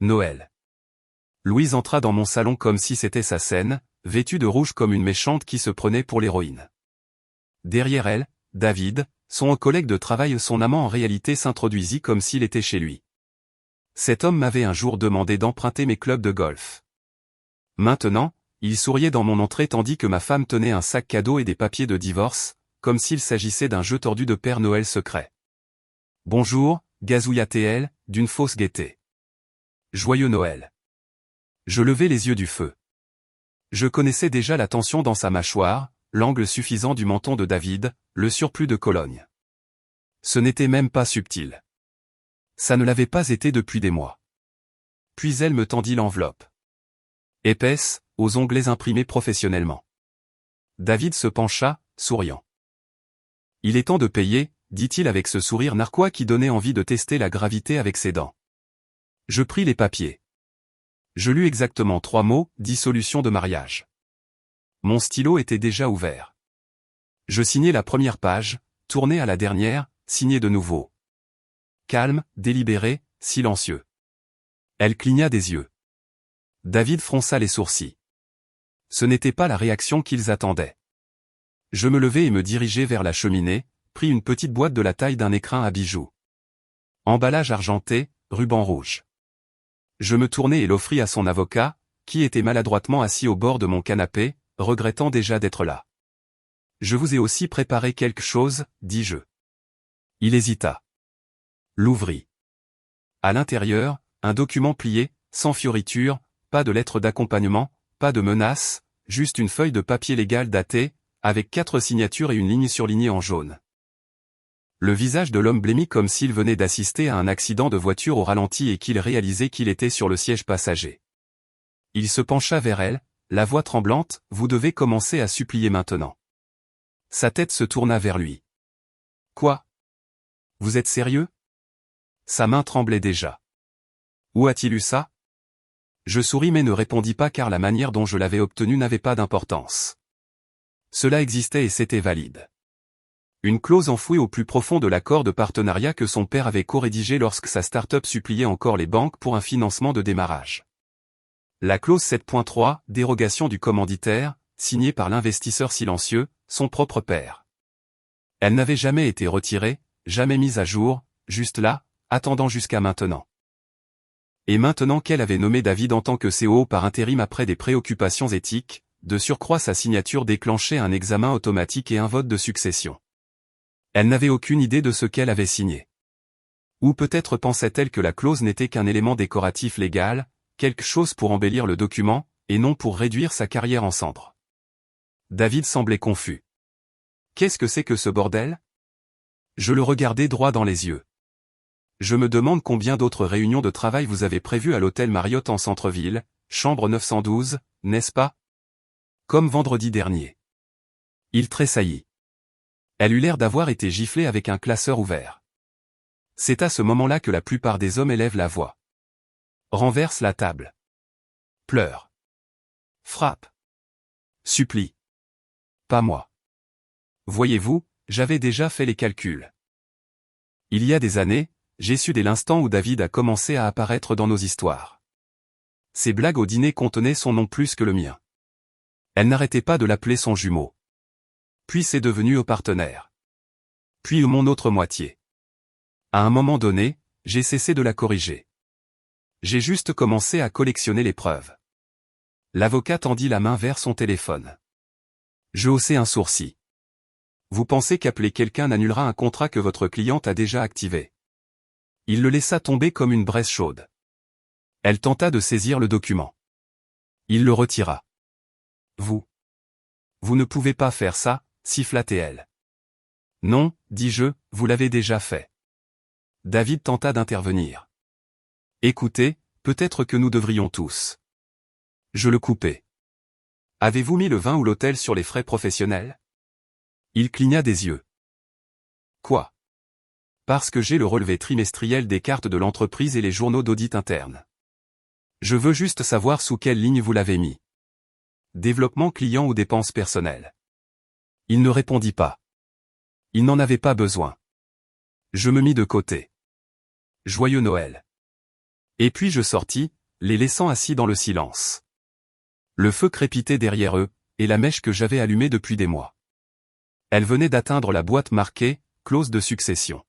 Noël. Louise entra dans mon salon comme si c'était sa scène, vêtue de rouge comme une méchante qui se prenait pour l'héroïne. Derrière elle, David, son collègue de travail, son amant en réalité s'introduisit comme s'il était chez lui. Cet homme m'avait un jour demandé d'emprunter mes clubs de golf. Maintenant, il souriait dans mon entrée tandis que ma femme tenait un sac cadeau et des papiers de divorce, comme s'il s'agissait d'un jeu tordu de Père Noël secret. Bonjour, gazouilla-t-elle, d'une fausse gaieté. Joyeux Noël. Je levai les yeux du feu. Je connaissais déjà la tension dans sa mâchoire, l'angle suffisant du menton de David, le surplus de Cologne. Ce n'était même pas subtil. Ça ne l'avait pas été depuis des mois. Puis elle me tendit l'enveloppe. Épaisse, aux onglets imprimés professionnellement. David se pencha, souriant. Il est temps de payer, dit-il avec ce sourire narquois qui donnait envie de tester la gravité avec ses dents. Je pris les papiers. Je lus exactement 3 mots, dissolution de mariage. Mon stylo était déjà ouvert. Je signai la première page, tournai à la dernière, signai de nouveau. Calme, délibéré, silencieux. Elle cligna des yeux. David fronça les sourcils. Ce n'était pas la réaction qu'ils attendaient. Je me levai et me dirigeai vers la cheminée, pris une petite boîte de la taille d'un écrin à bijoux. Emballage argenté, ruban rouge. Je me tournai et l'offris à son avocat, qui était maladroitement assis au bord de mon canapé, regrettant déjà d'être là. Je vous ai aussi préparé quelque chose, dis-je. Il hésita. L'ouvrit. À l'intérieur, un document plié, sans fioriture, pas de lettre d'accompagnement, pas de menace, juste une feuille de papier légal datée, avec 4 signatures et une ligne surlignée en jaune. Le visage de l'homme blêmit comme s'il venait d'assister à un accident de voiture au ralenti et qu'il réalisait qu'il était sur le siège passager. Il se pencha vers elle, la voix tremblante, « Vous devez commencer à supplier maintenant. » Sa tête se tourna vers lui. « Quoi? Vous êtes sérieux? » Sa main tremblait déjà. « Où a-t-il eu ça? » Je souris mais ne répondis pas car la manière dont je l'avais obtenu n'avait pas d'importance. Cela existait et c'était valide. Une clause enfouie au plus profond de l'accord de partenariat que son père avait co-rédigé lorsque sa start-up suppliait encore les banques pour un financement de démarrage. La clause 7.3, dérogation du commanditaire, signée par l'investisseur silencieux, son propre père. Elle n'avait jamais été retirée, jamais mise à jour, juste là, attendant jusqu'à maintenant. Et maintenant qu'elle avait nommé David en tant que COO par intérim après des préoccupations éthiques, de surcroît sa signature déclenchait un examen automatique et un vote de succession. Elle n'avait aucune idée de ce qu'elle avait signé. Ou peut-être pensait-elle que la clause n'était qu'un élément décoratif légal, quelque chose pour embellir le document, et non pour réduire sa carrière en cendres. David semblait confus. Qu'est-ce que c'est que ce bordel? Je le regardais droit dans les yeux. Je me demande combien d'autres réunions de travail vous avez prévues à l'hôtel Marriott en centre-ville, chambre 912, n'est-ce pas? Comme vendredi dernier. Il tressaillit. Elle eut l'air d'avoir été giflée avec un classeur ouvert. C'est à ce moment-là que la plupart des hommes élèvent la voix. Renverse la table. Pleure. Frappe. Supplie. Pas moi. Voyez-vous, j'avais déjà fait les calculs. Il y a des années, j'ai su dès l'instant où David a commencé à apparaître dans nos histoires. Ses blagues au dîner contenaient son nom plus que le mien. Elle n'arrêtait pas de l'appeler son jumeau. Puis c'est devenu au partenaire. Puis mon autre moitié. À un moment donné, j'ai cessé de la corriger. J'ai juste commencé à collectionner les preuves. L'avocat tendit la main vers son téléphone. Je haussai un sourcil. Vous pensez qu'appeler quelqu'un annulera un contrat que votre cliente a déjà activé? Il le laissa tomber comme une braise chaude. Elle tenta de saisir le document. Il le retira. Vous ne pouvez pas faire ça, siffla-t-elle. Non, dis-je, vous l'avez déjà fait. David tenta d'intervenir. Écoutez, peut-être que nous devrions tous. Je le coupai. Avez-vous mis le vin ou l'hôtel sur les frais professionnels? Il cligna des yeux. Quoi? Parce que j'ai le relevé trimestriel des cartes de l'entreprise et les journaux d'audit interne. Je veux juste savoir sous quelle ligne vous l'avez mis. Développement client ou dépenses personnelles. Il ne répondit pas. Il n'en avait pas besoin. Je me mis de côté. Joyeux Noël. Et puis je sortis, les laissant assis dans le silence. Le feu crépitait derrière eux, et la mèche que j'avais allumée depuis des mois. Elle venait d'atteindre la boîte marquée « clause de succession ».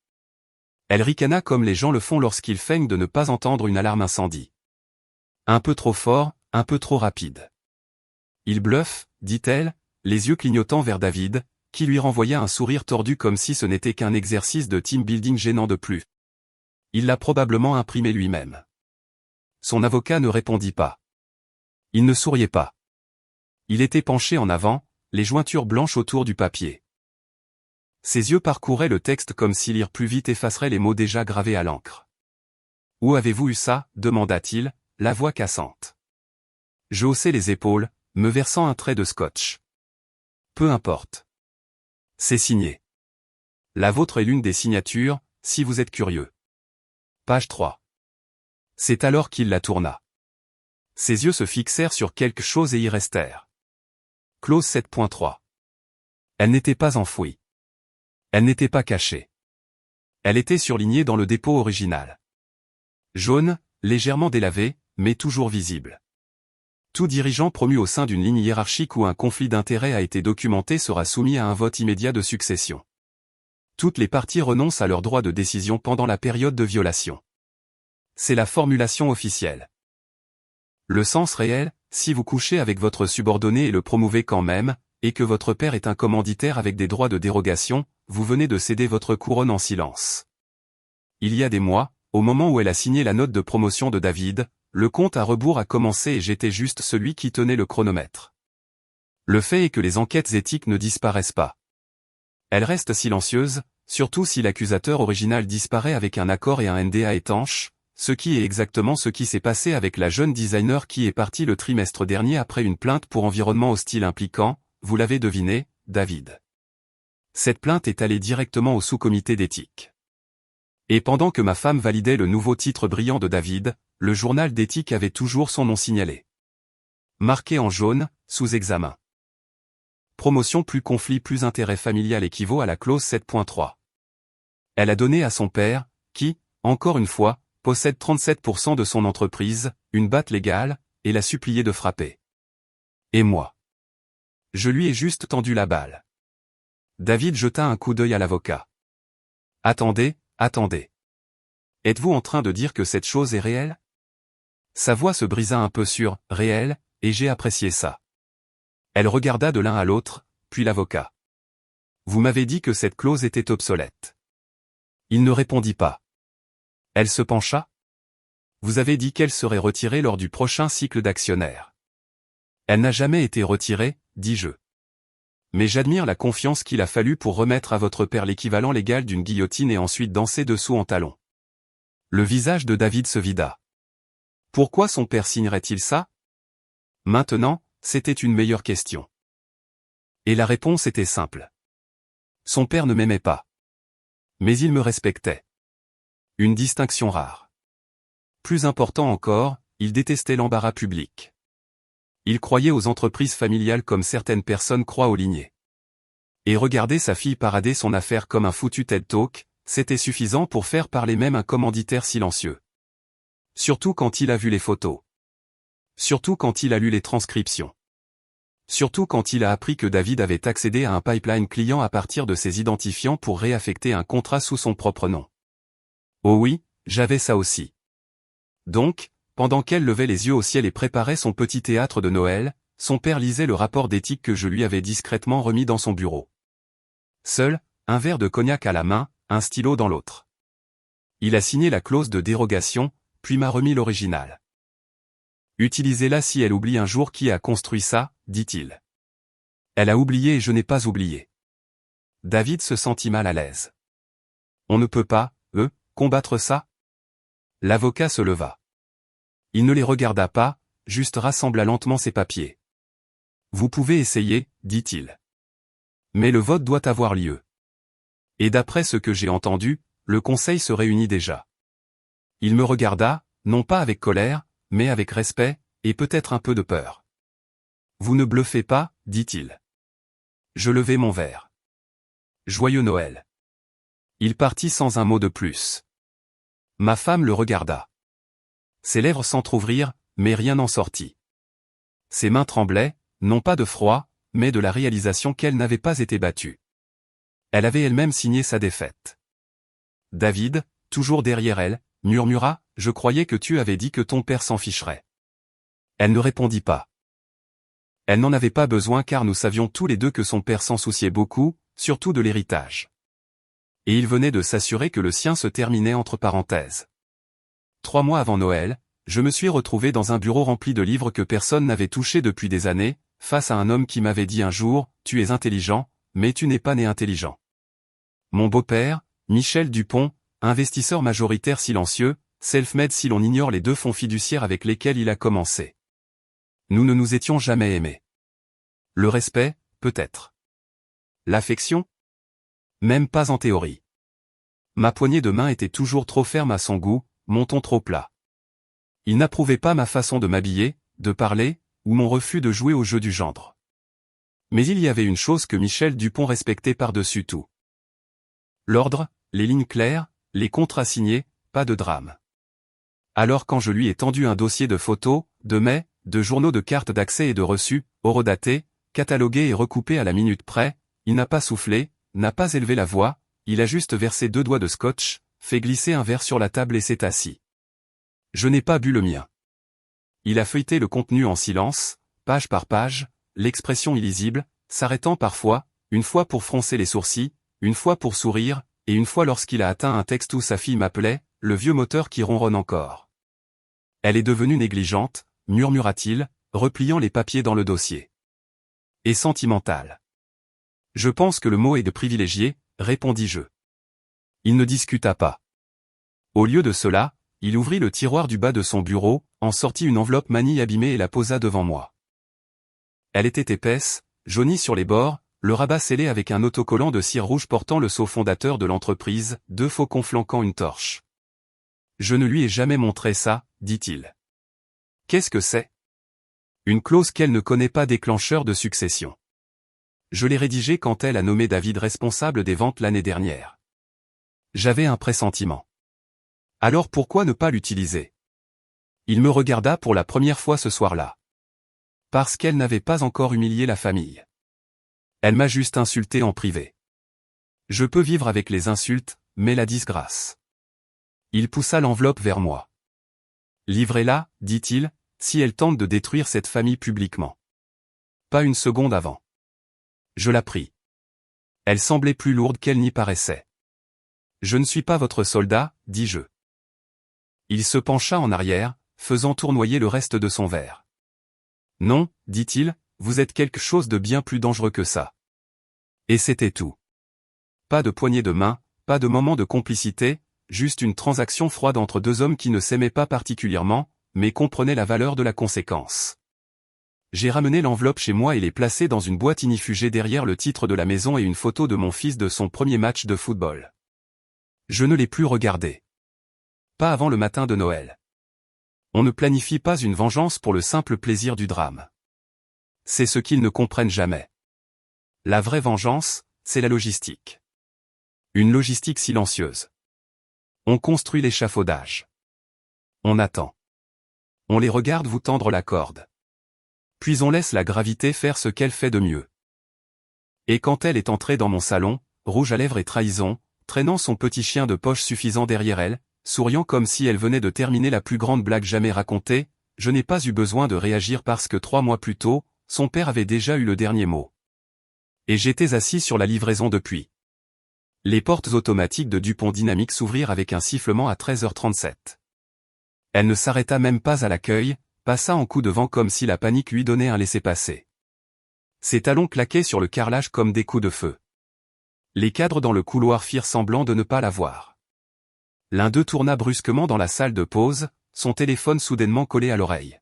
Elle ricana comme les gens le font lorsqu'ils feignent de ne pas entendre une alarme incendie. Un peu trop fort, un peu trop rapide. Il bluffe, dit-elle, les yeux clignotant vers David, qui lui renvoya un sourire tordu comme si ce n'était qu'un exercice de team building gênant de plus. Il l'a probablement imprimé lui-même. Son avocat ne répondit pas. Il ne souriait pas. Il était penché en avant, les jointures blanches autour du papier. Ses yeux parcouraient le texte comme si lire plus vite effacerait les mots déjà gravés à l'encre. « Où avez-vous eu ça » demanda-t-il, la voix cassante. Je haussai les épaules, me versant un trait de scotch. Peu importe. C'est signé. La vôtre est l'une des signatures, si vous êtes curieux. Page 3. C'est alors qu'il la tourna. Ses yeux se fixèrent sur quelque chose et y restèrent. Clause 7.3. Elle n'était pas enfouie. Elle n'était pas cachée. Elle était surlignée dans le dépôt original. Jaune, légèrement délavé, mais toujours visible. Tout dirigeant promu au sein d'une ligne hiérarchique où un conflit d'intérêts a été documenté sera soumis à un vote immédiat de succession. Toutes les parties renoncent à leur droit de décision pendant la période de violation. C'est la formulation officielle. Le sens réel, si vous couchez avec votre subordonné et le promouvez quand même, et que votre père est un commanditaire avec des droits de dérogation, vous venez de céder votre couronne en silence. Il y a des mois, au moment où elle a signé la note de promotion de David, le compte à rebours a commencé et j'étais juste celui qui tenait le chronomètre. Le fait est que les enquêtes éthiques ne disparaissent pas. Elles restent silencieuses, surtout si l'accusateur original disparaît avec un accord et un NDA étanche, ce qui est exactement ce qui s'est passé avec la jeune designer qui est partie le trimestre dernier après une plainte pour environnement hostile impliquant, vous l'avez deviné, David. Cette plainte est allée directement au sous-comité d'éthique. Et pendant que ma femme validait le nouveau titre brillant de David, le journal d'éthique avait toujours son nom signalé. Marqué en jaune, sous examen. Promotion plus conflit plus intérêt familial équivaut à la clause 7.3. Elle a donné à son père, qui, encore une fois, possède 37% de son entreprise, une batte légale, et l'a supplié de frapper. Et moi. Je lui ai juste tendu la balle. David jeta un coup d'œil à l'avocat. Attendez, attendez. Êtes-vous en train de dire que cette chose est réelle ? Sa voix se brisa un peu sur « réel » et j'ai apprécié ça. Elle regarda de l'un à l'autre, puis l'avocat. Vous m'avez dit que cette clause était obsolète. Il ne répondit pas. Elle se pencha. Vous avez dit qu'elle serait retirée lors du prochain cycle d'actionnaires. Elle n'a jamais été retirée, dis-je. Mais j'admire la confiance qu'il a fallu pour remettre à votre père l'équivalent légal d'une guillotine et ensuite danser dessous en talons. Le visage de David se vida. Pourquoi son père signerait-il ça ? Maintenant, c'était une meilleure question. Et la réponse était simple. Son père ne m'aimait pas. Mais il me respectait. Une distinction rare. Plus important encore, il détestait l'embarras public. Il croyait aux entreprises familiales comme certaines personnes croient aux lignées. Et regarder sa fille parader son affaire comme un foutu TED Talk, c'était suffisant pour faire parler même un commanditaire silencieux. Surtout quand il a vu les photos. Surtout quand il a lu les transcriptions. Surtout quand il a appris que David avait accédé à un pipeline client à partir de ses identifiants pour réaffecter un contrat sous son propre nom. Oh oui, j'avais ça aussi. Donc, pendant qu'elle levait les yeux au ciel et préparait son petit théâtre de Noël, son père lisait le rapport d'éthique que je lui avais discrètement remis dans son bureau. Seul, un verre de cognac à la main, un stylo dans l'autre. Il a signé la clause de dérogation, puis m'a remis l'original. Utilisez-la si elle oublie un jour qui a construit ça, dit-il. Elle a oublié et je n'ai pas oublié. David se sentit mal à l'aise. On ne peut pas, combattre ça ? L'avocat se leva. Il ne les regarda pas, juste rassembla lentement ses papiers. Vous pouvez essayer, dit-il. Mais le vote doit avoir lieu. Et d'après ce que j'ai entendu, le conseil se réunit déjà. Il me regarda, non pas avec colère, mais avec respect, et peut-être un peu de peur. Vous ne bluffez pas, dit-il. Je levai mon verre. Joyeux Noël. Il partit sans un mot de plus. Ma femme le regarda. Ses lèvres s'entr'ouvrirent, mais rien n'en sortit. Ses mains tremblaient, non pas de froid, mais de la réalisation qu'elle n'avait pas été battue. Elle avait elle-même signé sa défaite. David, toujours derrière elle, murmura « Je croyais que tu avais dit que ton père s'en ficherait. » Elle ne répondit pas. Elle n'en avait pas besoin car nous savions tous les deux que son père s'en souciait beaucoup, surtout de l'héritage. Et il venait de s'assurer que le sien se terminait entre parenthèses. 3 mois avant Noël, je me suis retrouvé dans un bureau rempli de livres que personne n'avait touchés depuis des années, face à un homme qui m'avait dit un jour « Tu es intelligent, mais tu n'es pas né intelligent. » Mon beau-père, Michel Dupont, investisseur majoritaire silencieux, self-made si l'on ignore les 2 fonds fiduciaires avec lesquels il a commencé. Nous ne nous étions jamais aimés. Le respect, peut-être. L'affection? Même pas en théorie. Ma poignée de main était toujours trop ferme à son goût, mon ton trop plat. Il n'approuvait pas ma façon de m'habiller, de parler, ou mon refus de jouer au jeu du gendre. Mais il y avait une chose que Michel Dupont respectait par-dessus tout. L'ordre, les lignes claires, les contrats signés, pas de drame. Alors quand je lui ai tendu un dossier de photos, de mets, de journaux de cartes d'accès et de reçus, horodatés, catalogués et recoupés à la minute près, il n'a pas soufflé, n'a pas élevé la voix, il a juste versé 2 doigts de scotch, fait glisser un verre sur la table et s'est assis. Je n'ai pas bu le mien. Il a feuilleté le contenu en silence, page par page, l'expression illisible, s'arrêtant parfois, une fois pour froncer les sourcils, une fois pour sourire, et une fois lorsqu'il a atteint un texte où sa fille m'appelait, le vieux moteur qui ronronne encore. Elle est devenue négligente, murmura-t-il, repliant les papiers dans le dossier. Et sentimentale. Je pense que le mot est de privilégié, répondis-je. Il ne discuta pas. Au lieu de cela, il ouvrit le tiroir du bas de son bureau, en sortit une enveloppe manille abîmée et la posa devant moi. Elle était épaisse, jaunie sur les bords, le rabat scellé avec un autocollant de cire rouge portant le sceau fondateur de l'entreprise, 2 faucons flanquant une torche. Je ne lui ai jamais montré ça, dit-il. Qu'est-ce que c'est? Une clause qu'elle ne connaît pas déclencheur de succession. Je l'ai rédigée quand elle a nommé David responsable des ventes l'année dernière. J'avais un pressentiment. Alors pourquoi ne pas l'utiliser? Il me regarda pour la première fois ce soir-là. Parce qu'elle n'avait pas encore humilié la famille. Elle m'a juste insulté en privé. Je peux vivre avec les insultes, mais la disgrâce. Il poussa l'enveloppe vers moi. Livrez-la, dit-il, si elle tente de détruire cette famille publiquement. Pas une seconde avant. Je la pris. Elle semblait plus lourde qu'elle n'y paraissait. Je ne suis pas votre soldat, dis-je. Il se pencha en arrière, faisant tournoyer le reste de son verre. Non, dit-il, vous êtes quelque chose de bien plus dangereux que ça. Et c'était tout. Pas de poignée de main, pas de moment de complicité, juste une transaction froide entre 2 hommes qui ne s'aimaient pas particulièrement, mais comprenaient la valeur de la conséquence. J'ai ramené l'enveloppe chez moi et l'ai placée dans une boîte inifugée derrière le titre de la maison et une photo de mon fils de son premier match de football. Je ne l'ai plus regardé. Pas avant le matin de Noël. On ne planifie pas une vengeance pour le simple plaisir du drame. C'est ce qu'ils ne comprennent jamais. La vraie vengeance, c'est la logistique. Une logistique silencieuse. On construit l'échafaudage. On attend. On les regarde vous tendre la corde. Puis on laisse la gravité faire ce qu'elle fait de mieux. Et quand elle est entrée dans mon salon, rouge à lèvres et trahison, traînant son petit chien de poche suffisant derrière elle, souriant comme si elle venait de terminer la plus grande blague jamais racontée, je n'ai pas eu besoin de réagir parce que 3 mois plus tôt, son père avait déjà eu le dernier mot. Et j'étais assis sur la livraison depuis. Les portes automatiques de Dupont Dynamics s'ouvrirent avec un sifflement à 13h37. Elle ne s'arrêta même pas à l'accueil, passa en coup de vent comme si la panique lui donnait un laissez-passer. Ses talons claquaient sur le carrelage comme des coups de feu. Les cadres dans le couloir firent semblant de ne pas la voir. L'un d'eux tourna brusquement dans la salle de pause, son téléphone soudainement collé à l'oreille.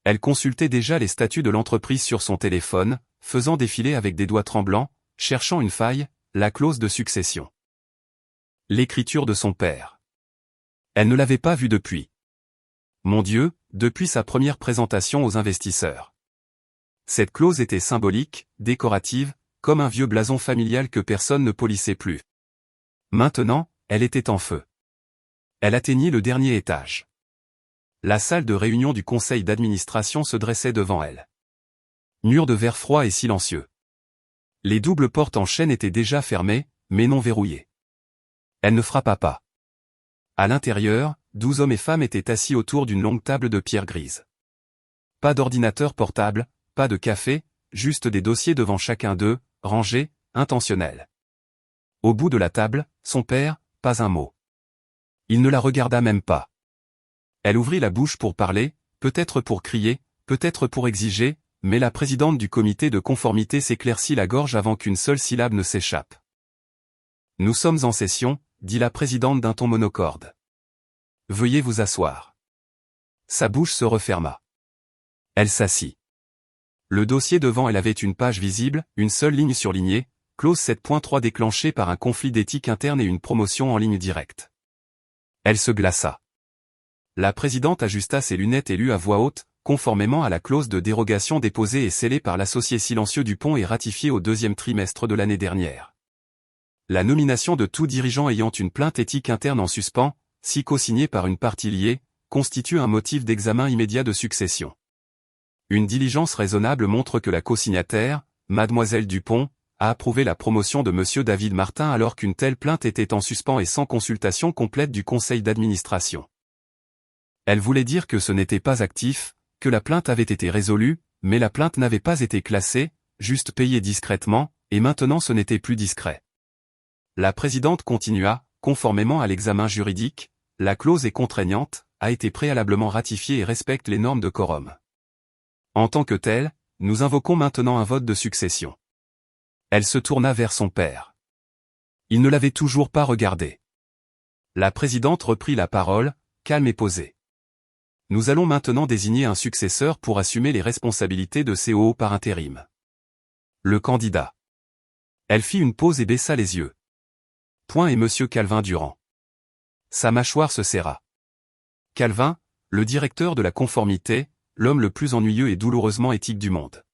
Elle consultait déjà les statuts de l'entreprise sur son téléphone, faisant défiler avec des doigts tremblants, cherchant une faille, la clause de succession. L'écriture de son père. Elle ne l'avait pas vue depuis. Mon Dieu, depuis sa première présentation aux investisseurs. Cette clause était symbolique, décorative, comme un vieux blason familial que personne ne polissait plus. Maintenant, elle était en feu. Elle atteignit le dernier étage. La salle de réunion du conseil d'administration se dressait devant elle. Mur de verre froid et silencieux. Les doubles portes en chêne étaient déjà fermées, mais non verrouillées. Elle ne frappa pas. À l'intérieur, 12 hommes et femmes étaient assis autour d'une longue table de pierre grise. Pas d'ordinateur portable, pas de café, juste des dossiers devant chacun d'eux, rangés, intentionnels. Au bout de la table, son père, pas un mot. Il ne la regarda même pas. Elle ouvrit la bouche pour parler, peut-être pour crier, peut-être pour exiger, mais la présidente du comité de conformité s'éclaircit la gorge avant qu'une seule syllabe ne s'échappe. « Nous sommes en session », dit la présidente d'un ton monocorde. « Veuillez vous asseoir. » Sa bouche se referma. Elle s'assit. Le dossier devant elle avait une page visible, une seule ligne surlignée, clause 7.3 déclenchée par un conflit d'éthique interne et une promotion en ligne directe. Elle se glaça. La présidente ajusta ses lunettes et lut à voix haute, conformément à la clause de dérogation déposée et scellée par l'associé silencieux Dupont et ratifiée au 2e trimestre de l'année dernière. La nomination de tout dirigeant ayant une plainte éthique interne en suspens, si co-signée par une partie liée, constitue un motif d'examen immédiat de succession. Une diligence raisonnable montre que la co-signataire, Mademoiselle Dupont, a approuvé la promotion de Monsieur David Martin alors qu'une telle plainte était en suspens et sans consultation complète du conseil d'administration. Elle voulait dire que ce n'était pas actif, que la plainte avait été résolue, mais la plainte n'avait pas été classée, juste payée discrètement, et maintenant ce n'était plus discret. La présidente continua, conformément à l'examen juridique, la clause est contraignante, a été préalablement ratifiée et respecte les normes de quorum. En tant que telle, nous invoquons maintenant un vote de succession. Elle se tourna vers son père. Il ne l'avait toujours pas regardé. La présidente reprit la parole, calme et posée. Nous allons maintenant désigner un successeur pour assumer les responsabilités de COO par intérim. Le candidat. Elle fit une pause et baissa les yeux. Point et Monsieur Calvin Durand. Sa mâchoire se serra. Calvin, le directeur de la conformité, l'homme le plus ennuyeux et douloureusement éthique du monde.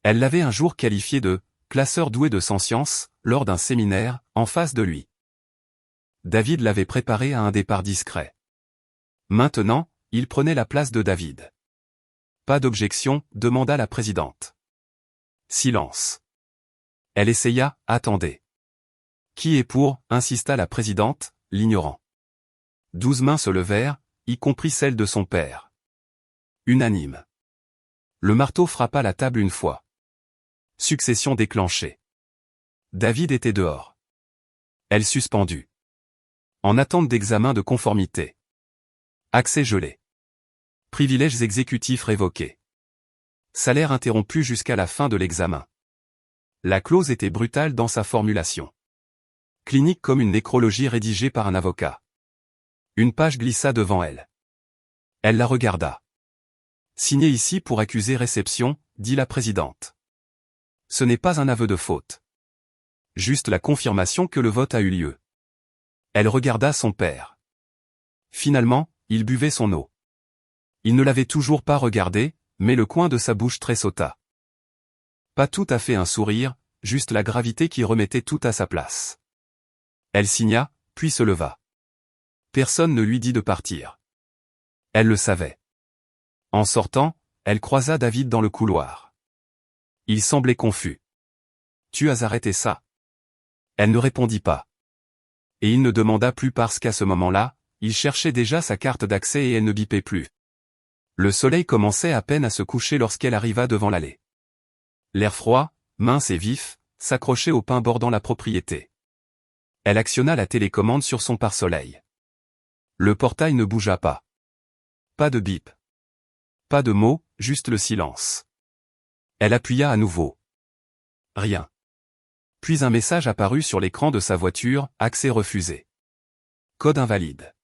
Elle l'avait un jour qualifié de « classeur doué de sans-science » lors d'un séminaire, en face de lui. David l'avait préparé à un départ discret. Maintenant, il prenait la place de David. Pas d'objection, demanda la présidente. Silence. Elle essaya, attendez. Qui est pour, insista la présidente, l'ignorant. 12 mains se levèrent, y compris celle de son père. Unanime. Le marteau frappa la table une fois. Succession déclenchée. David était dehors. Elle suspendue. En attente d'examen de conformité. Accès gelé. Privilèges exécutifs révoqués. Salaire interrompu jusqu'à la fin de l'examen. La clause était brutale dans sa formulation. Clinique comme une nécrologie rédigée par un avocat. Une page glissa devant elle. Elle la regarda. Signé ici pour accuser réception, dit la présidente. Ce n'est pas un aveu de faute. Juste la confirmation que le vote a eu lieu. Elle regarda son père. Finalement, il buvait son eau. Il ne l'avait toujours pas regardé, mais le coin de sa bouche tressauta. Pas tout à fait un sourire, juste la gravité qui remettait tout à sa place. Elle signa, puis se leva. Personne ne lui dit de partir. Elle le savait. En sortant, elle croisa David dans le couloir. Il semblait confus. « Tu as arrêté ça ?» Elle ne répondit pas. Et il ne demanda plus parce qu'à ce moment-là, il cherchait déjà sa carte d'accès et elle ne bipait plus. Le soleil commençait à peine à se coucher lorsqu'elle arriva devant l'allée. L'air froid, mince et vif, s'accrochait au pin bordant la propriété. Elle actionna la télécommande sur son pare-soleil. Le portail ne bougea pas. Pas de bip. Pas de mots, juste le silence. Elle appuya à nouveau. Rien. Puis un message apparut sur l'écran de sa voiture, accès refusé. Code invalide.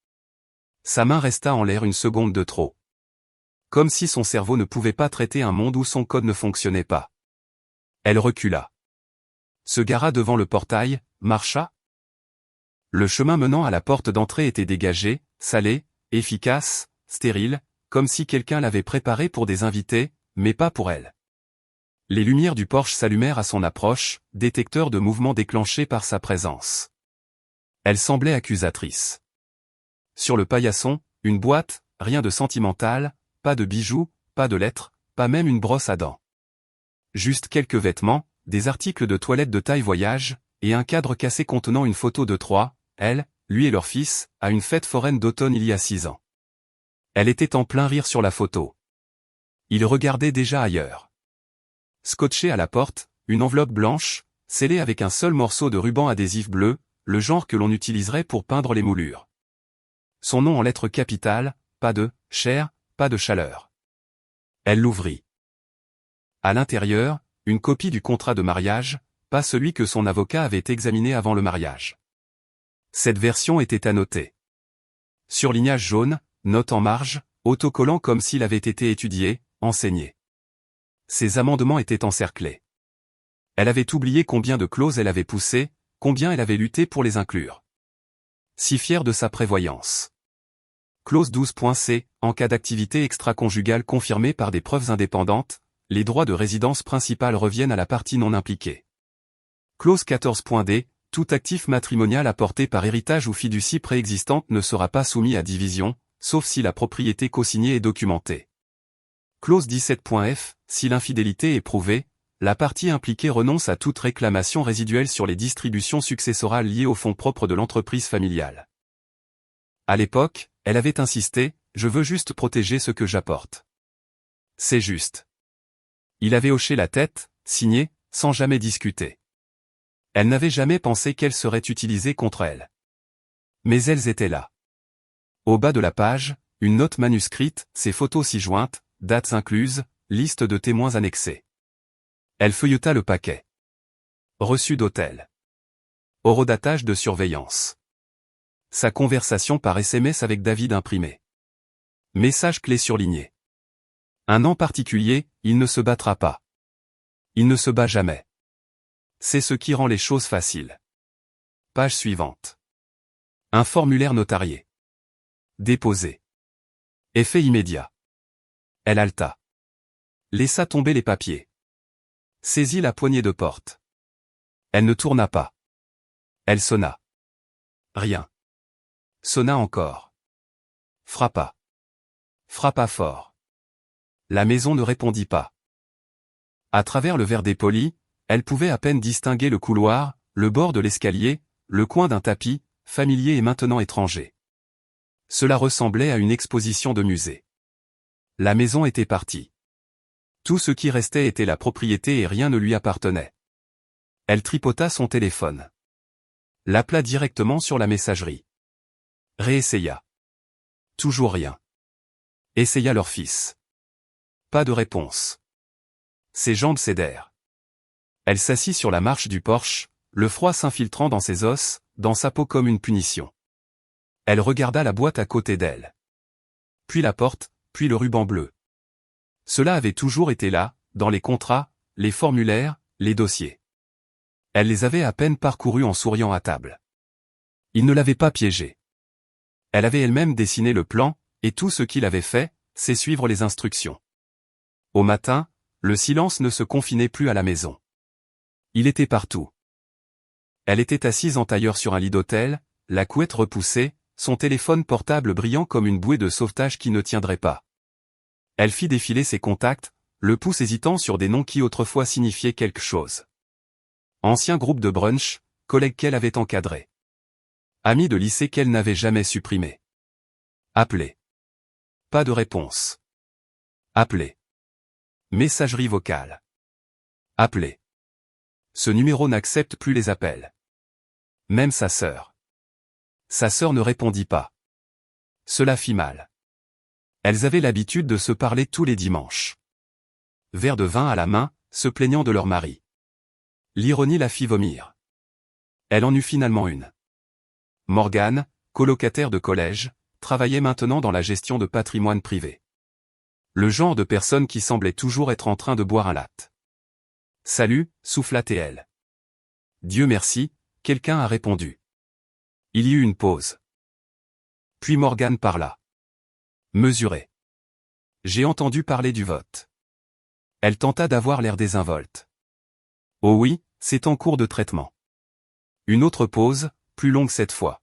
Sa main resta en l'air une seconde de trop. Comme si son cerveau ne pouvait pas traiter un monde où son code ne fonctionnait pas. Elle recula. Se gara devant le portail, marcha. Le chemin menant à la porte d'entrée était dégagé, salé, efficace, stérile, comme si quelqu'un l'avait préparé pour des invités, mais pas pour elle. Les lumières du Porsche s'allumèrent à son approche, détecteur de mouvement déclenché par sa présence. Elle semblait accusatrice. Sur le paillasson, une boîte, rien de sentimental, pas de bijoux, pas de lettres, pas même une brosse à dents. Juste quelques vêtements, des articles de toilette de taille voyage, et un cadre cassé contenant une photo de trois, elle, lui et leur fils, à une fête foraine d'automne il y a 6 ans. Elle était en plein rire sur la photo. Il regardait déjà ailleurs. Scotché à la porte, une enveloppe blanche, scellée avec un seul morceau de ruban adhésif bleu, le genre que l'on utiliserait pour peindre les moulures. Son nom en lettres capitales, pas de « cher », pas de chaleur. Elle l'ouvrit. À l'intérieur, une copie du contrat de mariage, pas celui que son avocat avait examiné avant le mariage. Cette version était annotée. Surlignage jaune, note en marge, autocollant comme s'il avait été étudié, enseigné. Ses amendements étaient encerclés. Elle avait oublié combien de clauses elle avait poussé, combien elle avait lutté pour les inclure. Si fière de sa prévoyance. Clause 12.c, en cas d'activité extra-conjugale confirmée par des preuves indépendantes, les droits de résidence principale reviennent à la partie non impliquée. Clause 14.d, tout actif matrimonial apporté par héritage ou fiducie préexistante ne sera pas soumis à division, sauf si la propriété cosignée est documentée. Clause 17.f, si l'infidélité est prouvée, la partie impliquée renonce à toute réclamation résiduelle sur les distributions successorales liées aux fonds propres de l'entreprise familiale. À l'époque, elle avait insisté, « Je veux juste protéger ce que j'apporte. » C'est juste. Il avait hoché la tête, signé, sans jamais discuter. Elle n'avait jamais pensé qu'elles seraient utilisées contre elle. Mais elles étaient là. Au bas de la page, une note manuscrite, ses photos ci-jointes, dates incluses, liste de témoins annexée. Elle feuilleta le paquet. Reçu d'hôtel. Horodatage de surveillance. Sa conversation par SMS avec David imprimé. Message clé surligné. Un an particulier, il ne se battra pas. Il ne se bat jamais. C'est ce qui rend les choses faciles. Page suivante. Un formulaire notarié. Déposé. Effet immédiat. Elle haleta. Laissa tomber les papiers. Saisit la poignée de porte. Elle ne tourna pas. Elle sonna. Rien. Sonna encore. Frappa. Frappa fort. La maison ne répondit pas. À travers le verre dépoli, elle pouvait à peine distinguer le couloir, le bord de l'escalier, le coin d'un tapis, familier et maintenant étranger. Cela ressemblait à une exposition de musée. La maison était partie. Tout ce qui restait était la propriété et rien ne lui appartenait. Elle tripota son téléphone. L'appela directement sur la messagerie. Réessaya. Toujours rien. Essaya leur fils. Pas de réponse. Ses jambes cédèrent. Elle s'assit sur la marche du porche, le froid s'infiltrant dans ses os, dans sa peau comme une punition. Elle regarda la boîte à côté d'elle. Puis la porte, puis le ruban bleu. Cela avait toujours été là, dans les contrats, les formulaires, les dossiers. Elle les avait à peine parcourus en souriant à table. Il ne l'avait pas piégée. Elle avait elle-même dessiné le plan, et tout ce qu'il avait fait, c'est suivre les instructions. Au matin, le silence ne se confinait plus à la maison. Il était partout. Elle était assise en tailleur sur un lit d'hôtel, la couette repoussée, son téléphone portable brillant comme une bouée de sauvetage qui ne tiendrait pas. Elle fit défiler ses contacts, le pouce hésitant sur des noms qui autrefois signifiaient quelque chose. Ancien groupe de brunch, collègues qu'elle avait encadrés. Amis de lycée qu'elle n'avait jamais supprimés. Appelé. Pas de réponse. Appelé. Messagerie vocale. Appelé. Ce numéro n'accepte plus les appels. Même sa sœur. Sa sœur ne répondit pas. Cela fit mal. Elles avaient l'habitude de se parler tous les dimanches. Verre de vin à la main, se plaignant de leur mari. L'ironie la fit vomir. Elle en eut finalement une. Morgane, colocataire de collège, travaillait maintenant dans la gestion de patrimoine privé. Le genre de personne qui semblait toujours être en train de boire un latte. Salut, souffla-t-elle. Dieu merci, quelqu'un a répondu. Il y eut une pause. Puis Morgane parla. Mesuré. J'ai entendu parler du vote. Elle tenta d'avoir l'air désinvolte. Oh oui, c'est en cours de traitement. Une autre pause, plus longue cette fois.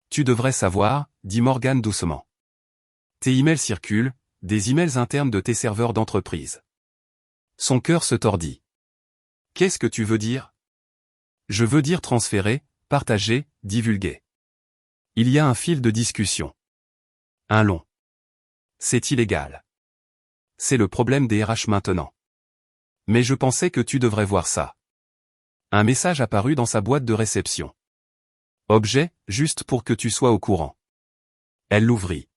Tu devrais savoir, dit Morgane doucement. Tes emails circulent, des emails internes de tes serveurs d'entreprise. Son cœur se tordit. Qu'est-ce que tu veux dire? Je veux dire transférer, partager, divulguer. Il y a un fil de discussion. Un long. C'est illégal. C'est le problème des RH maintenant. Mais je pensais que tu devrais voir ça. Un message apparut dans sa boîte de réception. Objet, juste pour que tu sois au courant. Elle l'ouvrit.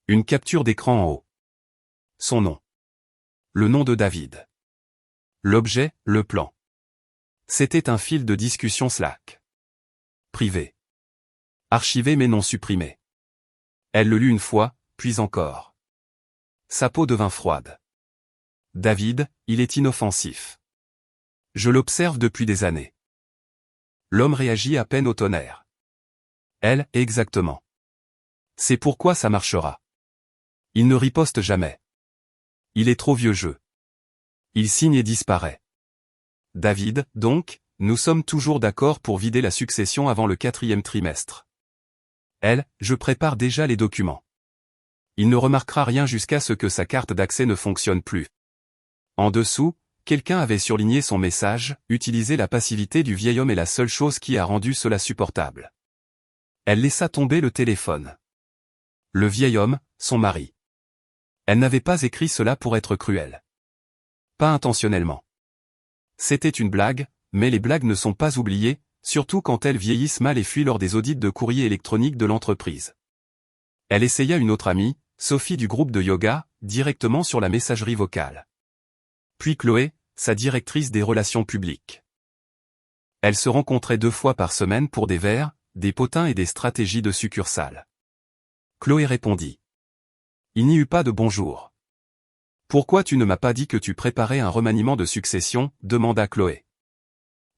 Une capture d'écran en haut. Son nom. Le nom de David. L'objet, le plan. C'était un fil de discussion Slack. Privé. Archivé mais non supprimé. Elle le lut une fois, puis encore. Sa peau devint froide. David, il est inoffensif. Je l'observe depuis des années. L'homme réagit à peine au tonnerre. Elle, exactement. C'est pourquoi ça marchera. Il ne riposte jamais. Il est trop vieux jeu. Il signe et disparaît. David, donc, nous sommes toujours d'accord pour vider la succession avant le 4e trimestre. Elle, je prépare déjà les documents. Il ne remarquera rien jusqu'à ce que sa carte d'accès ne fonctionne plus. En dessous, quelqu'un avait surligné son message, utiliser la passivité du vieil homme est la seule chose qui a rendu cela supportable. Elle laissa tomber le téléphone. Le vieil homme, son mari. Elle n'avait pas écrit cela pour être cruelle. Pas intentionnellement. C'était une blague, mais les blagues ne sont pas oubliées, surtout quand elles vieillissent mal et fuient lors des audits de courrier électronique de l'entreprise. Elle essaya une autre amie, Sophie du groupe de yoga, directement sur la messagerie vocale. Puis Chloé, sa directrice des relations publiques. Elles se rencontraient 2 fois par semaine pour des verres, des potins et des stratégies de succursale. Chloé répondit. Il n'y eut pas de bonjour. Pourquoi tu ne m'as pas dit que tu préparais un remaniement de succession, demanda Chloé.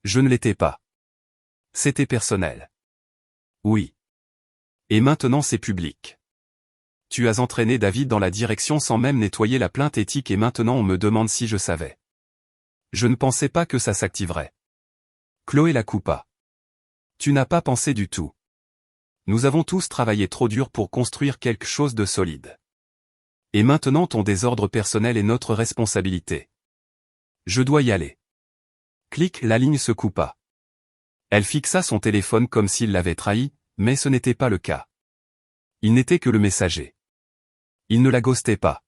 Je ne l'étais pas. C'était personnel. Oui. Et maintenant c'est public. Tu as entraîné David dans la direction sans même nettoyer la plainte éthique et maintenant on me demande si je savais. Je ne pensais pas que ça s'activerait. Chloé la coupa. Tu n'as pas pensé du tout. Nous avons tous travaillé trop dur pour construire quelque chose de solide. Et maintenant ton désordre personnel est notre responsabilité. Je dois y aller. Clic, la ligne se coupa. Elle fixa son téléphone comme s'il l'avait trahi, mais ce n'était pas le cas. Il n'était que le messager. Il ne la ghostait pas.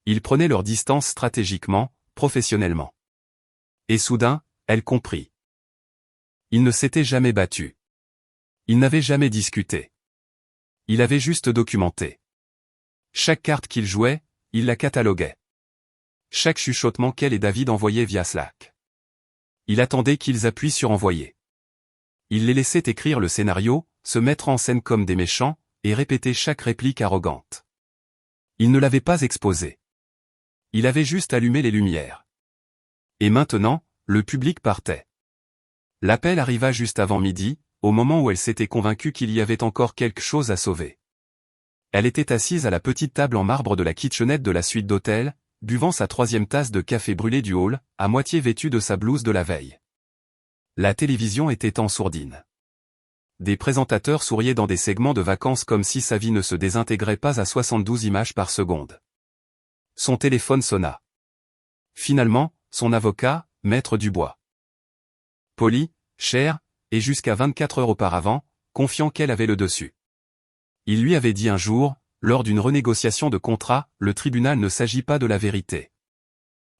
Ils prenaient leur distance stratégiquement, professionnellement. Et soudain, elle comprit. Il ne s'était jamais battu. Il n'avait jamais discuté. Il avait juste documenté. Chaque carte qu'il jouait, il la cataloguait. Chaque chuchotement qu'elle et David envoyaient via Slack. Il attendait qu'ils appuient sur envoyer. Il les laissait écrire le scénario, se mettre en scène comme des méchants, et répéter chaque réplique arrogante. Il ne l'avait pas exposé. Il avait juste allumé les lumières. Et maintenant, le public partait. L'appel arriva juste avant midi, au moment où elle s'était convaincue qu'il y avait encore quelque chose à sauver. Elle était assise à la petite table en marbre de la kitchenette de la suite d'hôtel, buvant sa 3e tasse de café brûlé du hall, à moitié vêtue de sa blouse de la veille. La télévision était en sourdine. Des présentateurs souriaient dans des segments de vacances comme si sa vie ne se désintégrait pas à 72 images par seconde. Son téléphone sonna. Finalement, son avocat, Maître Dubois. Poli, cher, et jusqu'à 24 heures auparavant, confiant qu'elle avait le dessus. Il lui avait dit un jour, lors d'une renégociation de contrat, le tribunal ne s'agit pas de la vérité.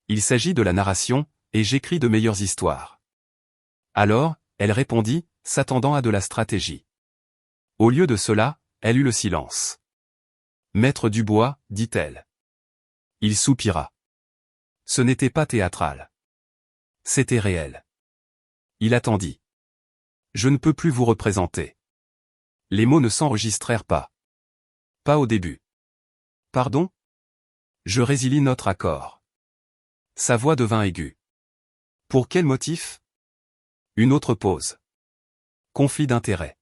Il s'agit de la narration, et j'écris de meilleures histoires. Alors, elle répondit, s'attendant à de la stratégie. Au lieu de cela, elle eut le silence. Maître Dubois, dit-elle. Il soupira. Ce n'était pas théâtral. C'était réel. Il attendit. Je ne peux plus vous représenter. Les mots ne s'enregistrèrent pas. Pas au début. Pardon? Je résilie notre accord. Sa voix devint aiguë. Pour quel motif? Une autre pause. Conflit d'intérêts.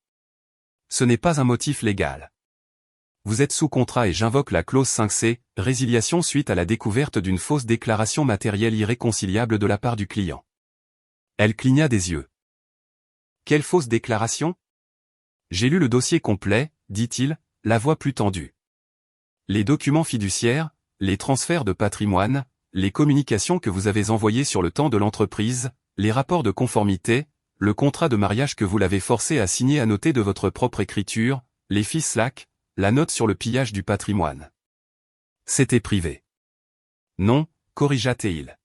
Ce n'est pas un motif légal. Vous êtes sous contrat et j'invoque la clause 5C, résiliation suite à la découverte d'une fausse déclaration matérielle irréconciliable de la part du client. Elle cligna des yeux. Quelle fausse déclaration? J'ai lu le dossier complet, dit-il, la voix plus tendue. Les documents fiduciaires, les transferts de patrimoine, les communications que vous avez envoyées sur le temps de l'entreprise, les rapports de conformité, le contrat de mariage que vous l'avez forcé à signer à noter de votre propre écriture, les fiches-slac, la note sur le pillage du patrimoine. C'était privé. Non, corrigea-t-il.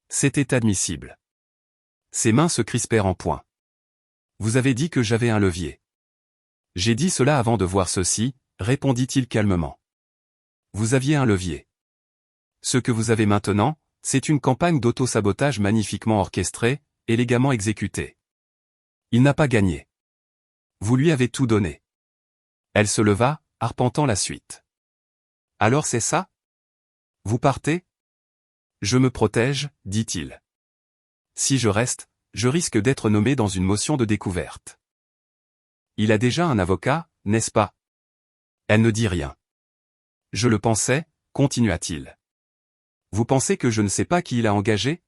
C'était admissible. Ses mains se crispèrent en poing. Vous avez dit que j'avais un levier. J'ai dit cela avant de voir ceci, répondit-il calmement. Vous aviez un levier. Ce que vous avez maintenant, c'est une campagne d'auto-sabotage magnifiquement orchestrée, élégamment exécutée. Il n'a pas gagné. Vous lui avez tout donné. Elle se leva, arpentant la suite. Alors c'est ça? Vous partez? Je me protège, dit-il. Si je reste, je risque d'être nommé dans une motion de découverte. Il a déjà un avocat, n'est-ce pas? Elle ne dit rien. Je le pensais, continua-t-il. Vous pensez que je ne sais pas qui il a engagé?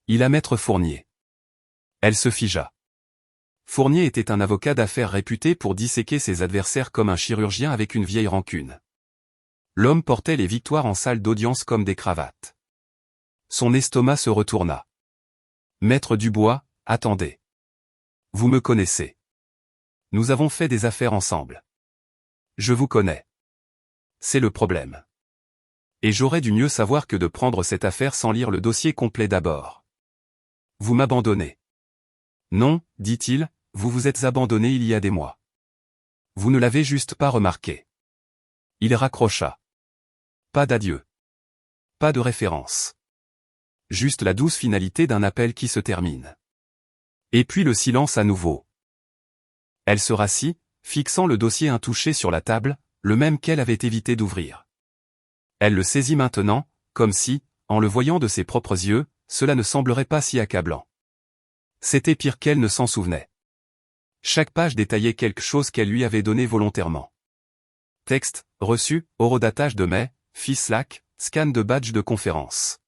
Il a Maître Fournier. Elle se figea. Fournier était un avocat d'affaires réputé pour disséquer ses adversaires comme un chirurgien avec une vieille rancune. L'homme portait les victoires en salle d'audience comme des cravates. Son estomac se retourna. Maître Dubois, attendez. Vous me connaissez. Nous avons fait des affaires ensemble. Je vous connais. C'est le problème. Et j'aurais dû mieux savoir que de prendre cette affaire sans lire le dossier complet d'abord. Vous m'abandonnez. Non, dit-il, vous vous êtes abandonné il y a des mois. Vous ne l'avez juste pas remarqué. Il raccrocha. Pas d'adieu. Pas de référence. Juste la douce finalité d'un appel qui se termine. Et puis le silence à nouveau. Elle se rassit, fixant le dossier intouché sur la table, le même qu'elle avait évité d'ouvrir. Elle le saisit maintenant, comme si, en le voyant de ses propres yeux, cela ne semblerait pas si accablant. C'était pire qu'elle ne s'en souvenait. Chaque page détaillait quelque chose qu'elle lui avait donné volontairement. Texte, reçu, horodatage de mai, fiche-slac, scan de badge de conférence.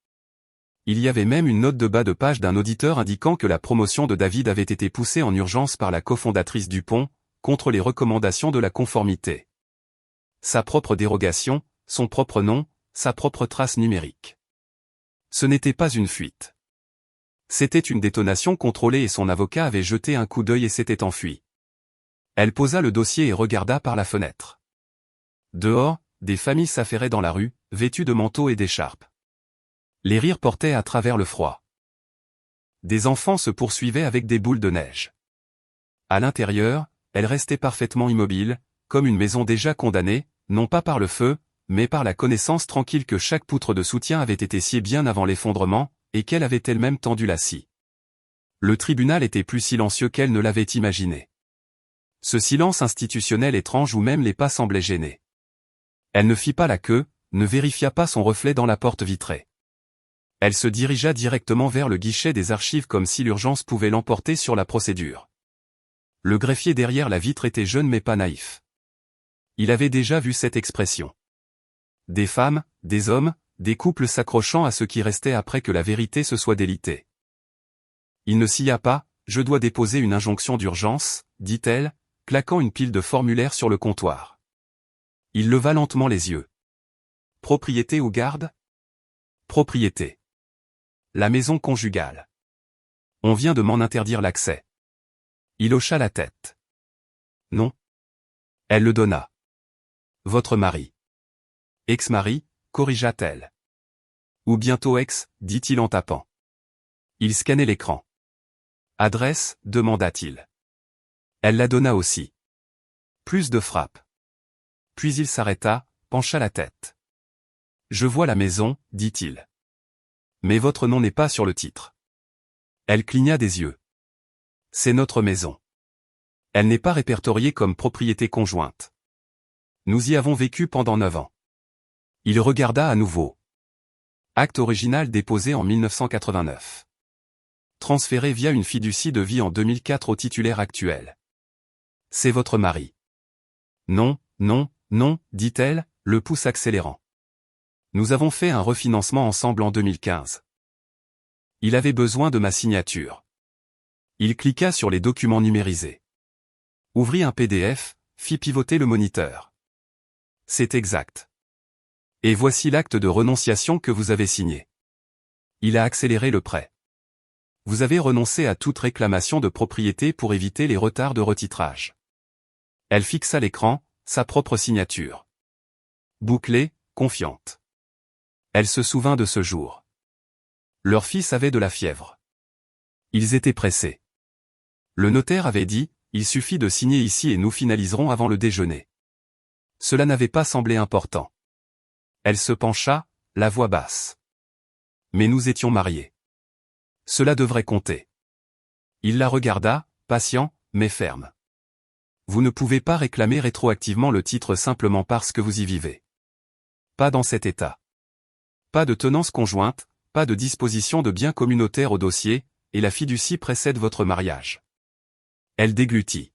Il y avait même une note de bas de page d'un auditeur indiquant que la promotion de David avait été poussée en urgence par la cofondatrice Dupont, contre les recommandations de la conformité. Sa propre dérogation, son propre nom, sa propre trace numérique. Ce n'était pas une fuite. C'était une détonation contrôlée et son avocat avait jeté un coup d'œil et s'était enfui. Elle posa le dossier et regarda par la fenêtre. Dehors, des familles s'affairaient dans la rue, vêtues de manteaux et d'écharpes. Les rires portaient à travers le froid. Des enfants se poursuivaient avec des boules de neige. À l'intérieur, elle restait parfaitement immobile, comme une maison déjà condamnée, non pas par le feu, mais par la connaissance tranquille que chaque poutre de soutien avait été sciée bien avant l'effondrement, et qu'elle avait elle-même tendu la scie. Le tribunal était plus silencieux qu'elle ne l'avait imaginé. Ce silence institutionnel étrange où même les pas semblaient gênés. Elle ne fit pas la queue, ne vérifia pas son reflet dans la porte vitrée. Elle se dirigea directement vers le guichet des archives comme si l'urgence pouvait l'emporter sur la procédure. Le greffier derrière la vitre était jeune mais pas naïf. Il avait déjà vu cette expression. Des femmes, des hommes, des couples s'accrochant à ce qui restait après que la vérité se soit délitée. Il ne s'y a pas, je dois déposer une injonction d'urgence, dit-elle, claquant une pile de formulaires sur le comptoir. Il leva lentement les yeux. Propriété ou garde? Propriété. La maison conjugale. On vient de m'en interdire l'accès. Il hocha la tête. Non. Elle le donna. Votre mari. Ex-mari, corrigea-t-elle. Ou bientôt ex, dit-il en tapant. Il scannait l'écran. Adresse, demanda-t-il. Elle la donna aussi. Plus de frappes. Puis il s'arrêta, pencha la tête. Je vois la maison, dit-il. Mais votre nom n'est pas sur le titre. Elle cligna des yeux. C'est notre maison. Elle n'est pas répertoriée comme propriété conjointe. Nous y avons vécu pendant 9 ans. Il regarda à nouveau. Acte original déposé en 1989. Transféré via une fiducie de vie en 2004 au titulaire actuel. C'est votre mari. Non, non, non, dit-elle, le pouce accélérant. Nous avons fait un refinancement ensemble en 2015. Il avait besoin de ma signature. Il cliqua sur les documents numérisés. Ouvrit un PDF, fit pivoter le moniteur. C'est exact. Et voici l'acte de renonciation que vous avez signé. Il a accéléré le prêt. Vous avez renoncé à toute réclamation de propriété pour éviter les retards de retitrage. Elle fixa l'écran, sa propre signature. Bouclée, confiante. Elle se souvint de ce jour. Leur fils avait de la fièvre. Ils étaient pressés. Le notaire avait dit, il suffit de signer ici et nous finaliserons avant le déjeuner. Cela n'avait pas semblé important. Elle se pencha, la voix basse. Mais nous étions mariés. Cela devrait compter. Il la regarda, patient, mais ferme. Vous ne pouvez pas réclamer rétroactivement le titre simplement parce que vous y vivez. Pas dans cet état. Pas de tenance conjointe, pas de disposition de biens communautaires au dossier, et la fiducie précède votre mariage. Elle déglutit.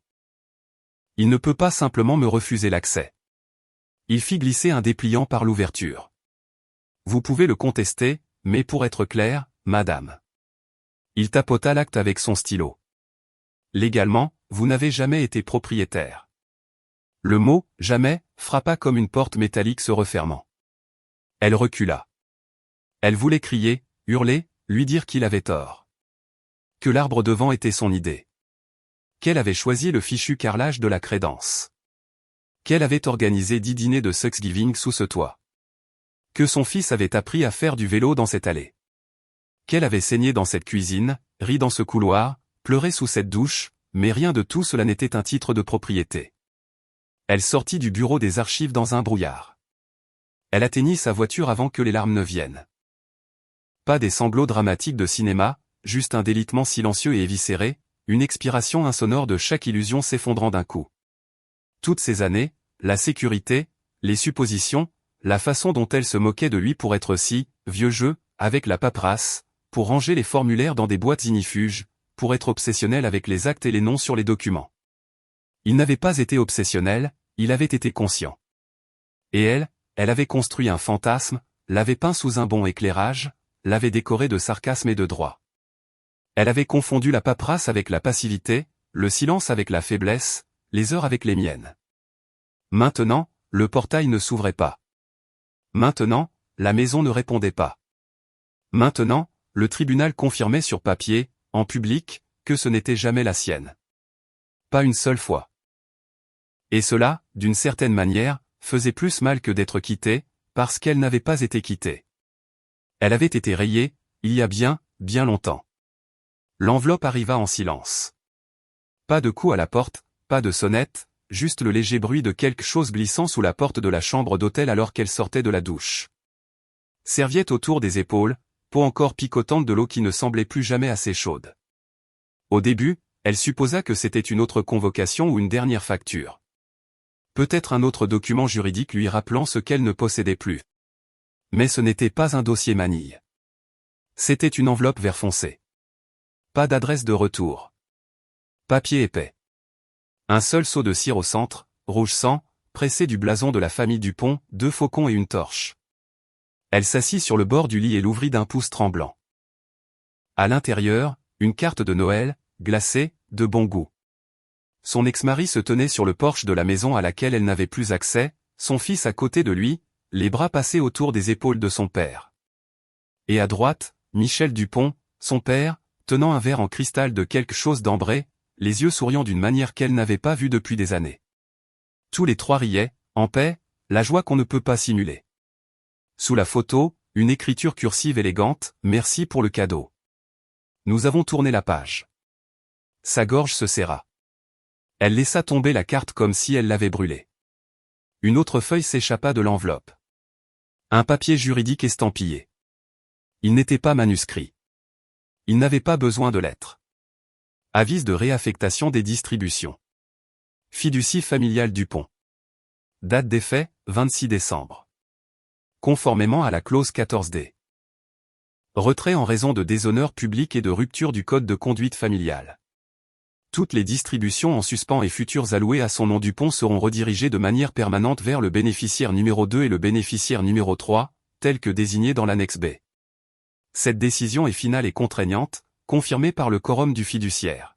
Il ne peut pas simplement me refuser l'accès. Il fit glisser un dépliant par l'ouverture. Vous pouvez le contester, mais pour être clair, madame. Il tapota l'acte avec son stylo. Légalement, vous n'avez jamais été propriétaire. Le mot « jamais » frappa comme une porte métallique se refermant. Elle recula. Elle voulait crier, hurler, lui dire qu'il avait tort. Que l'arbre de vent était son idée. Qu'elle avait choisi le fichu carrelage de la crédence. Qu'elle avait organisé 10 dîners de Thanksgiving sous ce toit. Que son fils avait appris à faire du vélo dans cette allée. Qu'elle avait saigné dans cette cuisine, ri dans ce couloir, pleuré sous cette douche, mais rien de tout cela n'était un titre de propriété. Elle sortit du bureau des archives dans un brouillard. Elle atteignit sa voiture avant que les larmes ne viennent. Pas des sanglots dramatiques de cinéma, juste un délitement silencieux et éviscéré, une expiration insonore de chaque illusion s'effondrant d'un coup. Toutes ces années, la sécurité, les suppositions, la façon dont elle se moquait de lui pour être si vieux jeu, avec la paperasse, pour ranger les formulaires dans des boîtes ignifuges, pour être obsessionnel avec les actes et les noms sur les documents. Il n'avait pas été obsessionnel, il avait été conscient. Et elle avait construit un fantasme, l'avait peint sous un bon éclairage, l'avait décoré de sarcasme et de droit. Elle avait confondu la paperasse avec la passivité, le silence avec la faiblesse, les heures avec les miennes. Maintenant, le portail ne s'ouvrait pas. Maintenant, la maison ne répondait pas. Maintenant, le tribunal confirmait sur papier, en public, que ce n'était jamais la sienne. Pas une seule fois. Et cela, d'une certaine manière, faisait plus mal que d'être quittée, parce qu'elle n'avait pas été quittée. Elle avait été rayée, il y a bien longtemps. L'enveloppe arriva en silence. Pas de coup à la porte, pas de sonnette, juste le léger bruit de quelque chose glissant sous la porte de la chambre d'hôtel alors qu'elle sortait de la douche. Serviette autour des épaules, peau encore picotante de l'eau qui ne semblait plus jamais assez chaude. Au début, elle supposa que c'était une autre convocation ou une dernière facture. Peut-être un autre document juridique lui rappelant ce qu'elle ne possédait plus. Mais ce n'était pas un dossier manille. C'était une enveloppe vert foncé. Pas d'adresse de retour. Papier épais. Un seul seau de cire au centre, rouge sang, pressé du blason de la famille Dupont, 2 faucons et une torche. Elle s'assit sur le bord du lit et l'ouvrit d'un pouce tremblant. À l'intérieur, une carte de Noël, glacée, de bon goût. Son ex-mari se tenait sur le porche de la maison à laquelle elle n'avait plus accès, son fils à côté de lui, les bras passés autour des épaules de son père. Et à droite, Michel Dupont, son père, tenant un verre en cristal de quelque chose d'ambré, les yeux souriant d'une manière qu'elle n'avait pas vue depuis des années. Tous les trois riaient, en paix, la joie qu'on ne peut pas simuler. Sous la photo, une écriture cursive élégante, « Merci pour le cadeau. Nous avons tourné la page. » Sa gorge se serra. Elle laissa tomber la carte comme si elle l'avait brûlée. Une autre feuille s'échappa de l'enveloppe. Un papier juridique estampillé. Il n'était pas manuscrit. Il n'avait pas besoin de lettres. Avis de réaffectation des distributions. Fiducie familiale Dupont. Date d'effet, 26 décembre. Conformément à la clause 14D. Retrait en raison de déshonneur public et de rupture du code de conduite familiale. Toutes les distributions en suspens et futures allouées à son nom Dupont seront redirigées de manière permanente vers le bénéficiaire numéro 2 et le bénéficiaire numéro 3, tels que désignés dans l'annexe B. Cette décision est finale et contraignante, confirmée par le quorum du fiduciaire.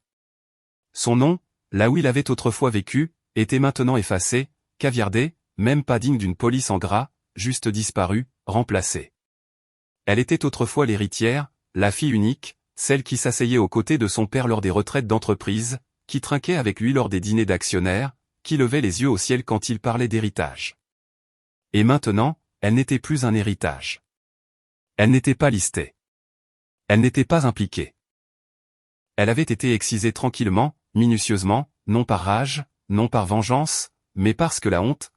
Son nom, là où il avait autrefois vécu, était maintenant effacé, caviardé, même pas digne d'une police en gras, juste disparue, remplacée. Elle était autrefois l'héritière, la fille unique, celle qui s'asseyait aux côtés de son père lors des retraites d'entreprise, qui trinquait avec lui lors des dîners d'actionnaires, qui levait les yeux au ciel quand il parlait d'héritage. Et maintenant, elle n'était plus un héritage. Elle n'était pas listée. Elle n'était pas impliquée. Elle avait été excisée tranquillement, minutieusement, non par rage, non par vengeance, mais parce que la honte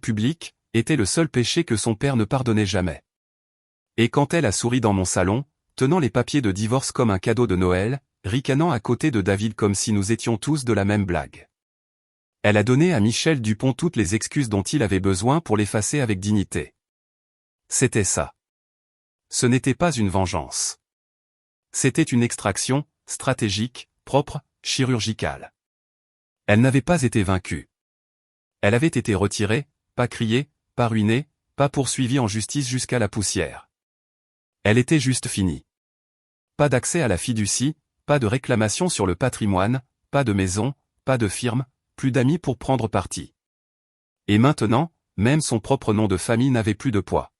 publique, était le seul péché que son père ne pardonnait jamais. Et quand elle a souri dans mon salon, tenant les papiers de divorce comme un cadeau de Noël, ricanant à côté de David comme si nous étions tous de la même blague. Elle a donné à Michel Dupont toutes les excuses dont il avait besoin pour l'effacer avec dignité. C'était ça. Ce n'était pas une vengeance. C'était une extraction, stratégique, propre, chirurgicale. Elle n'avait pas été vaincue. Elle avait été retirée, pas criée, pas ruinée, pas poursuivie en justice jusqu'à la poussière. Elle était juste finie. Pas d'accès à la fiducie, pas de réclamation sur le patrimoine, pas de maison, pas de firme, plus d'amis pour prendre parti. Et maintenant, même son propre nom de famille n'avait plus de poids.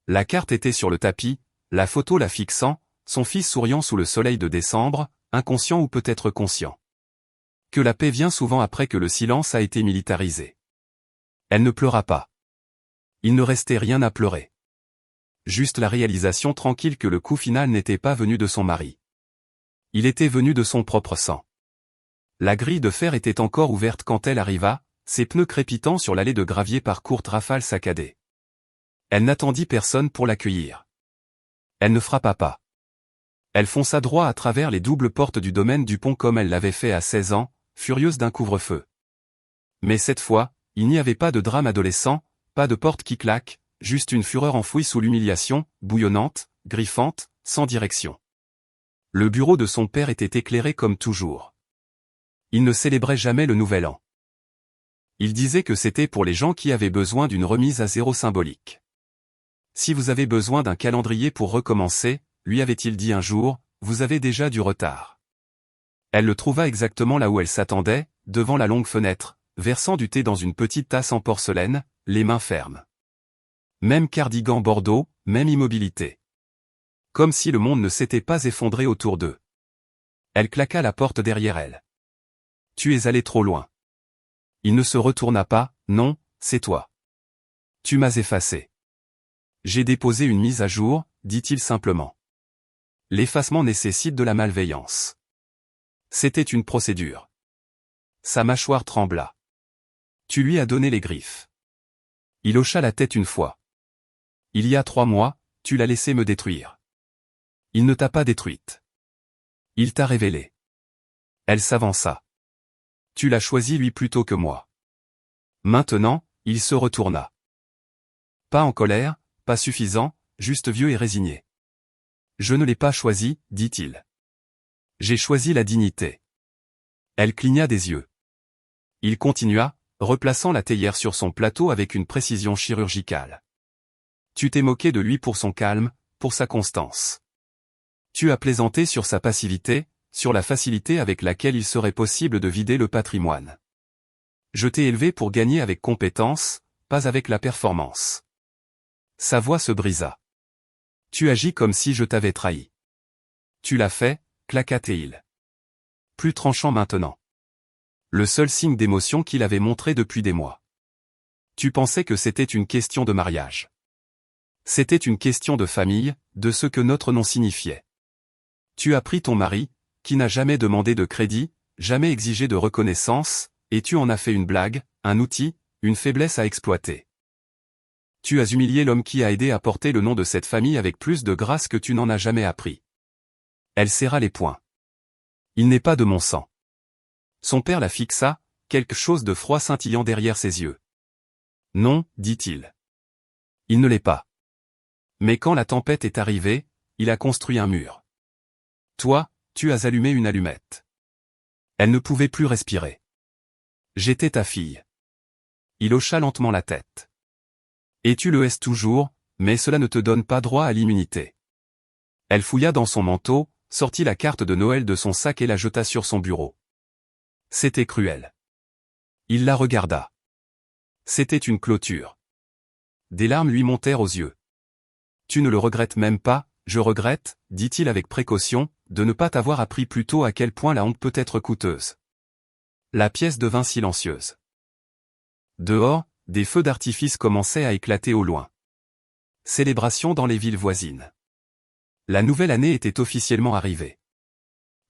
La carte était sur le tapis, la photo la fixant, son fils souriant sous le soleil de décembre, inconscient ou peut-être conscient. Que la paix vient souvent après que le silence a été militarisé. Elle ne pleura pas. Il ne restait rien à pleurer. Juste la réalisation tranquille que le coup final n'était pas venu de son mari. Il était venu de son propre sang. La grille de fer était encore ouverte quand elle arriva, ses pneus crépitant sur l'allée de gravier par courtes rafales saccadées. Elle n'attendit personne pour l'accueillir. Elle ne frappa pas. Elle fonça droit à travers les doubles portes du domaine Dupont comme elle l'avait fait à 16 ans, furieuse d'un couvre-feu. Mais cette fois, il n'y avait pas de drame adolescent, pas de porte qui claque, juste une fureur enfouie sous l'humiliation, bouillonnante, griffante, sans direction. Le bureau de son père était éclairé comme toujours. Il ne célébrait jamais le nouvel an. Il disait que c'était pour les gens qui avaient besoin d'une remise à zéro symbolique. Si vous avez besoin d'un calendrier pour recommencer, lui avait-il dit un jour, vous avez déjà du retard. Elle le trouva exactement là où elle s'attendait, devant la longue fenêtre, versant du thé dans une petite tasse en porcelaine, les mains fermes. Même cardigan bordeaux, même immobilité. Comme si le monde ne s'était pas effondré autour d'eux. Elle claqua la porte derrière elle. Tu es allé trop loin. Il ne se retourna pas, non, c'est toi. Tu m'as effacé. J'ai déposé une mise à jour, dit-il simplement. L'effacement nécessite de la malveillance. C'était une procédure. Sa mâchoire trembla. Tu lui as donné les griffes. Il hocha la tête une fois. Il y a 3 mois, tu l'as laissé me détruire. Il ne t'a pas détruite. Il t'a révélé. Elle s'avança. Tu l'as choisi lui plutôt que moi. Maintenant, il se retourna. Pas en colère, pas suffisant, juste vieux et résigné. Je ne l'ai pas choisi, dit-il. J'ai choisi la dignité. Elle cligna des yeux. Il continua, replaçant la théière sur son plateau avec une précision chirurgicale. Tu t'es moqué de lui pour son calme, pour sa constance. Tu as plaisanté sur sa passivité, sur la facilité avec laquelle il serait possible de vider le patrimoine. Je t'ai élevé pour gagner avec compétence, pas avec la performance. Sa voix se brisa. Tu agis comme si je t'avais trahi. Tu l'as fait, claqua-t-il. Plus tranchant maintenant. Le seul signe d'émotion qu'il avait montré depuis des mois. Tu pensais que c'était une question de mariage. C'était une question de famille, de ce que notre nom signifiait. Tu as pris ton mari, qui n'a jamais demandé de crédit, jamais exigé de reconnaissance, et tu en as fait une blague, un outil, une faiblesse à exploiter. Tu as humilié l'homme qui a aidé à porter le nom de cette famille avec plus de grâce que tu n'en as jamais appris. Elle serra les poings. Il n'est pas de mon sang. Son père la fixa, quelque chose de froid scintillant derrière ses yeux. Non, dit-il. Il ne l'est pas. Mais quand la tempête est arrivée, il a construit un mur. Toi, tu as allumé une allumette. Elle ne pouvait plus respirer. J'étais ta fille. Il hocha lentement la tête. Et tu le hais toujours, mais cela ne te donne pas droit à l'immunité. Elle fouilla dans son manteau, sortit la carte de Noël de son sac et la jeta sur son bureau. C'était cruel. Il la regarda. C'était une clôture. Des larmes lui montèrent aux yeux. Tu ne le regrettes même pas? Je regrette, dit-il avec précaution, de ne pas t'avoir appris plus tôt à quel point la honte peut être coûteuse. La pièce devint silencieuse. Dehors, des feux d'artifice commençaient à éclater au loin. Célébration dans les villes voisines. La nouvelle année était officiellement arrivée.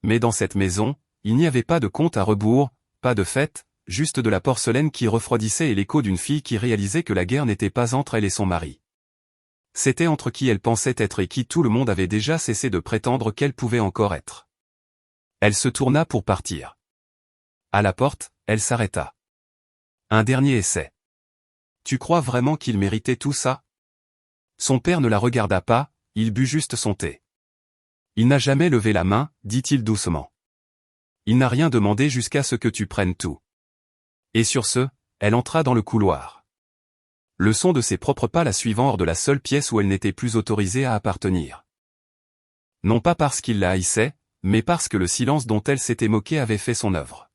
Mais dans cette maison, il n'y avait pas de compte à rebours, pas de fête, juste de la porcelaine qui refroidissait et l'écho d'une fille qui réalisait que la guerre n'était pas entre elle et son mari. C'était entre qui elle pensait être et qui tout le monde avait déjà cessé de prétendre qu'elle pouvait encore être. Elle se tourna pour partir. À la porte, elle s'arrêta. Un dernier essai. Tu crois vraiment qu'il méritait tout ça? Son père ne la regarda pas, il but juste son thé. Il n'a jamais levé la main, dit-il doucement. Il n'a rien demandé jusqu'à ce que tu prennes tout. Et sur ce, elle entra dans le couloir. Le son de ses propres pas la suivant hors de la seule pièce où elle n'était plus autorisée à appartenir. Non pas parce qu'il la haïssait, mais parce que le silence dont elle s'était moquée avait fait son œuvre.